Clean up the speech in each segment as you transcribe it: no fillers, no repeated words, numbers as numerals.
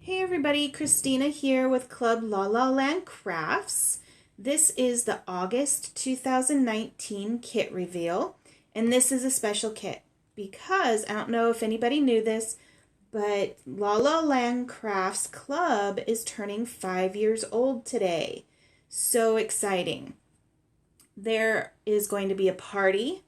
Hey everybody, Christina here with Club La La Land Crafts. This is the August 2019 kit reveal, and this is a special kit because I don't know if anybody knew this, but La La Land Crafts Club is turning 5 years old today. So exciting. There is going to be a party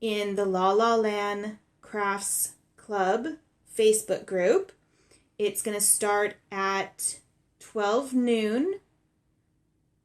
in the La La Land Crafts Club Facebook group. It's going to start at 12 noon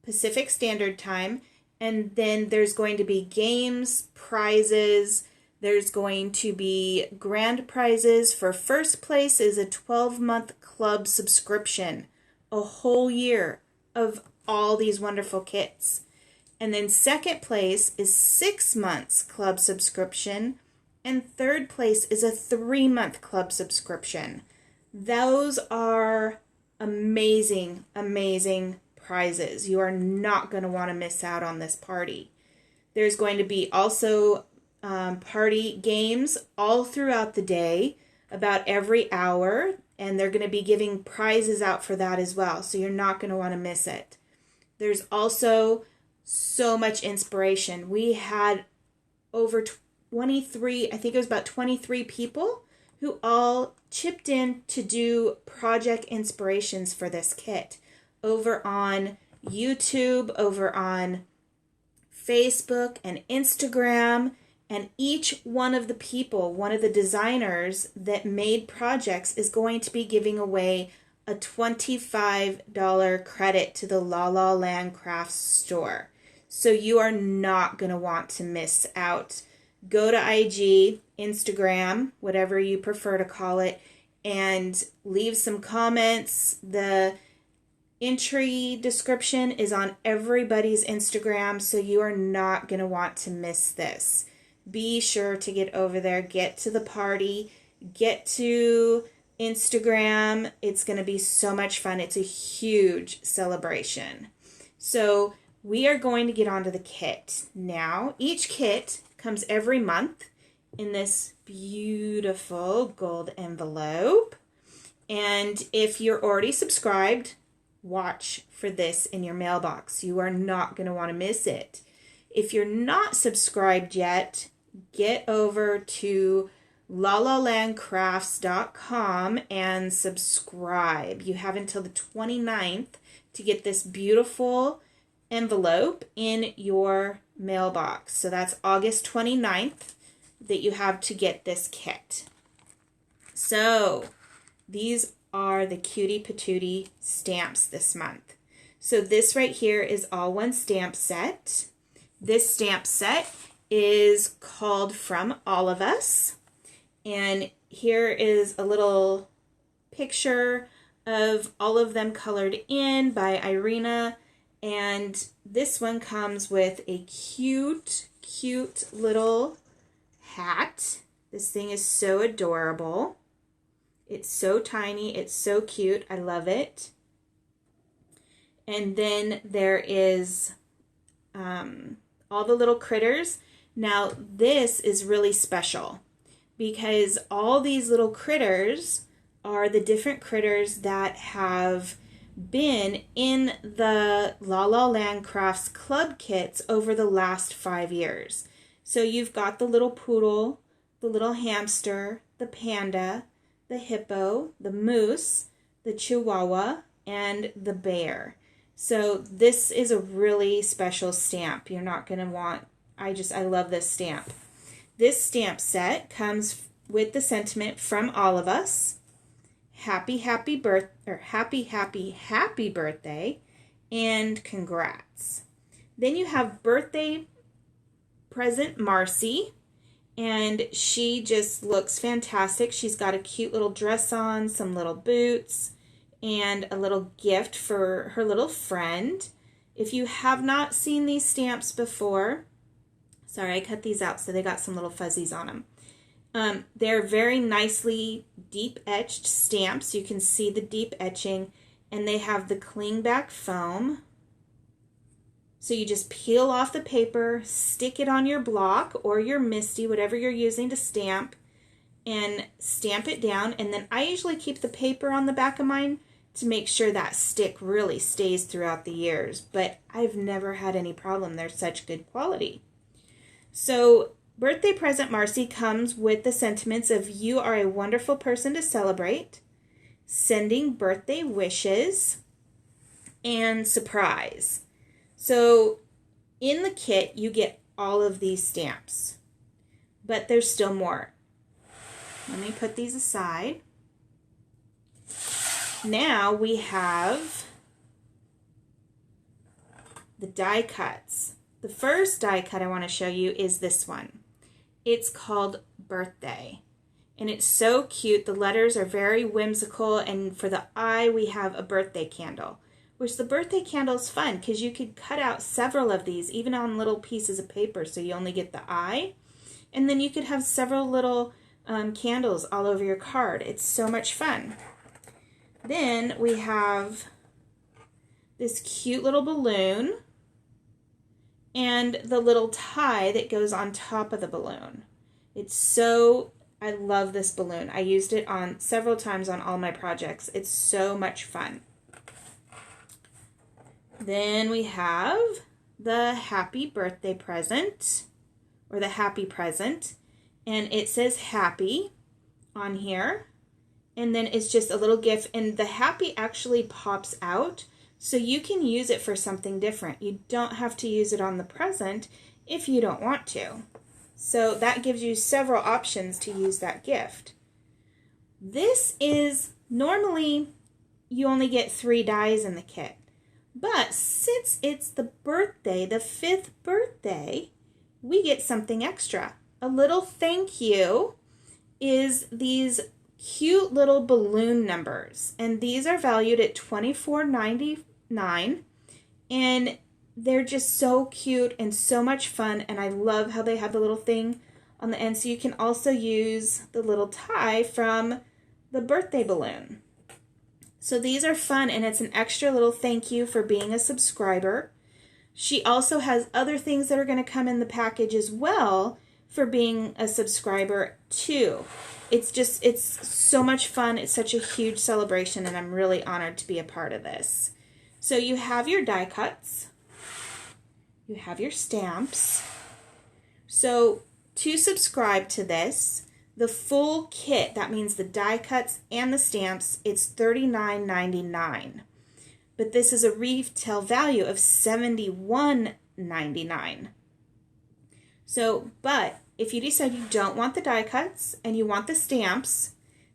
Pacific Standard Time, and then there's going to be games, prizes. There's going to be grand prizes. For first place is a 12-month club subscription, a whole year of all these wonderful kits. And then second place is 6 months club subscription, and third place is a 3-month club subscription. Those are amazing, amazing prizes. You are not going to want to miss out on this party. There's going to be also party games all throughout the day, about every hour, and they're going to be giving prizes out for that as well, so you're not going to want to miss it. There's also so much inspiration. We had over 23, I think it was about 23 people who all chipped in to do project inspirations for this kit over on YouTube, over on Facebook and Instagram, and each one of the people, one of the designers that made projects is going to be giving away a $25 credit to the La La Land Crafts store. So you are not going to want to miss out. Go to IG, Instagram, whatever you prefer to call it, and leave some comments. The entry description is on everybody's Instagram, so you are not going to want to miss this. Be sure to get over there, get to the party, get to Instagram. It's going to be so much fun. It's a huge celebration. So we are going to get onto the kit now. Each kit comes every month in this beautiful gold envelope. And if you're already subscribed, watch for this in your mailbox. You are not going to want to miss it. If you're not subscribed yet, get over to lalalandcrafts.com and subscribe. You have until the 29th to get this beautiful envelope in your mailbox. So that's August 29th that you have to get this kit. So these are the cutie patootie stamps this month. So this right here is all one stamp set. This stamp set is called From All of Us. And here is a little picture of all of them colored in by Irina. And this one comes with a cute, cute little hat. This thing is so adorable. It's so tiny. It's so cute. I love it. And then there is all the little critters. Now, this is really special because all these little critters are the different critters that have been in the La La Land Crafts Club kits over the last 5 years. So you've got the little poodle, the little hamster, the panda, the hippo, the moose, the chihuahua, and the bear. So this is a really special stamp. You're not going to want, I love this stamp. This stamp set comes with the sentiment From All of Us. Happy birthday, and congrats. Then you have Birthday Present Marci, and she just looks fantastic. She's got a cute little dress on, some little boots, and a little gift for her little friend. If you have not seen these stamps before, sorry, I cut these out so they got some little fuzzies on them. They're very nicely deep etched stamps. You can see the deep etching, and they have the cling back foam. So you just peel off the paper, stick it on your block or your Misty, whatever you're using to stamp, and stamp it down. And then I usually keep the paper on the back of mine to make sure that stick really stays throughout the years. But I've never had any problem. They're such good quality. So Birthday Present Marci comes with the sentiments of you are a wonderful person to celebrate, sending birthday wishes, and surprise. So in the kit, you get all of these stamps, but there's still more. Let me put these aside. Now we have the die cuts. The first die cut I want to show you is this one. It's called Birthday, and it's so cute. The letters are very whimsical, and for the eye we have a birthday candle, which the birthday candle is fun because you could cut out several of these even on little pieces of paper, so you only get the eye, and then you could have several little candles all over your card. It's so much fun. Then we have this cute little balloon and the little tie that goes on top of the balloon. I love this balloon. I used it on several times on all my projects. It's so much fun. Then we have the happy birthday present, or the happy present, and it says happy on here, and then it's just a little gift, and the happy actually pops out, so you can use it for something different. You don't have to use it on the present if you don't want to. So that gives you several options to use that gift. This is, normally you only get 3 dies in the kit, but since it's the birthday, the 5th birthday, we get something extra. A little thank you is these cute little balloon numbers, and these are valued at $24.99, and they're just so cute and so much fun, and I love how they have the little thing on the end, so you can also use the little tie from the birthday balloon. So these are fun, and it's an extra little thank you for being a subscriber. She also has other things that are going to come in the package as well for being a subscriber too. It's so much fun. It's such a huge celebration, and I'm really honored to be a part of this. So you have your die cuts. You have your stamps. So to subscribe to this, the full kit, that means the die cuts and the stamps, it's $39.99. But this is a retail value of $71.99. So, but if you decide you don't want the die cuts and you want the stamps,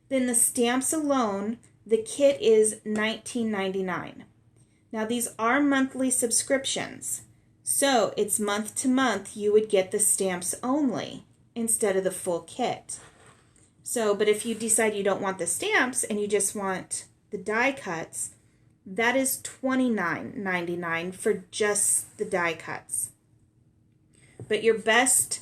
then the stamps alone, the kit is $19.99. Now these are monthly subscriptions, so it's month to month you would get the stamps only instead of the full kit. So, but if you decide you don't want the stamps and you just want the die cuts, that is $29.99 for just the die cuts. But your best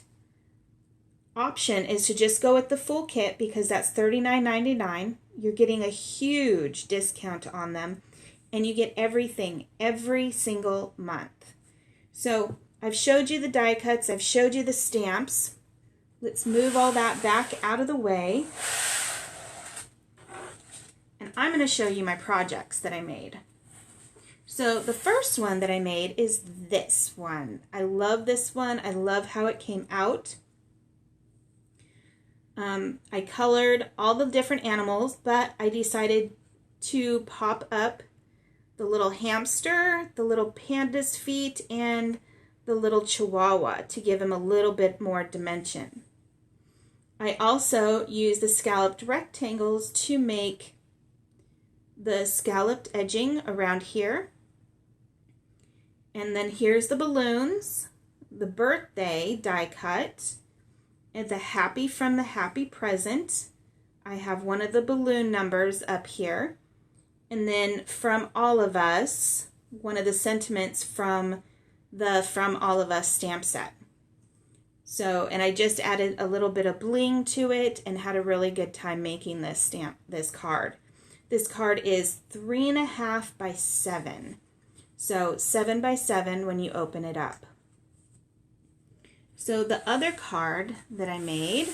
option is to just go with the full kit because that's $39.99. You're getting a huge discount on them, and you get everything every single month. So I've showed you the die cuts, I've showed you the stamps. Let's move all that back out of the way. And I'm going to show you my projects that I made. So the first one that I made is this one. I love this one. I love how it came out. I colored all the different animals, but I decided to pop up the little hamster, the little panda's feet, and the little Chihuahua to give him a little bit more dimension. I also used the scalloped rectangles to make the scalloped edging around here. And then here's the balloons, the birthday die cut, and the happy from the happy present. I have one of the balloon numbers up here. And then from all of us, one of the sentiments from the From All of Us stamp set. So, and I just added a little bit of bling to it and had a really good time making this card. This card is 3.5 by 7. So 7 by 7 when you open it up. So the other card that I made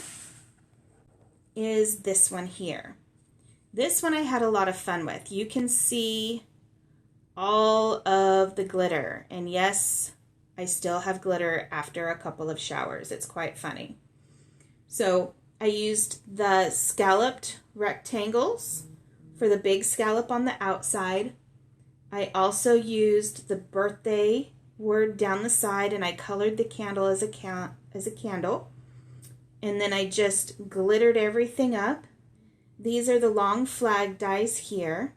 is this one here. This one I had a lot of fun with. You can see all of the glitter. And yes, I still have glitter after a couple of showers. It's quite funny. So I used the scalloped rectangles for the big scallop on the outside. I also used the birthday word down the side, and I colored the candle as a candle. And then I just glittered everything up. These are the long flag dies here.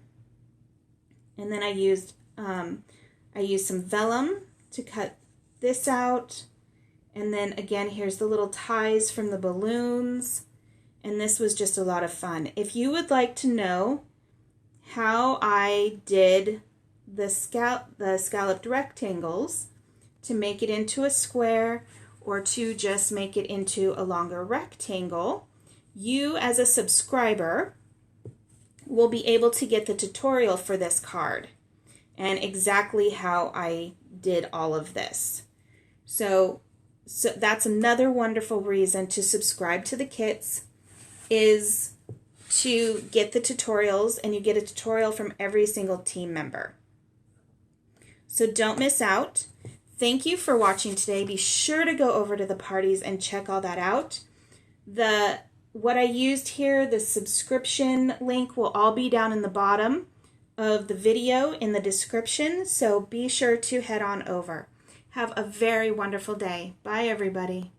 And then I used some vellum to cut this out. And then again, here's the little ties from the balloons. And this was just a lot of fun. If you would like to know how I did the scalloped rectangles to make it into a square or to just make it into a longer rectangle, you as a subscriber will be able to get the tutorial for this card and exactly how I did all of this. So that's another wonderful reason to subscribe to the kits, is to get the tutorials, and you get a tutorial from every single team member. So don't miss out. Thank you for watching today. Be sure to go over to the parties and check all that out. What I used here, the subscription link, will all be down in the bottom of the video in the description, so be sure to head on over. Have a very wonderful day. Bye, everybody.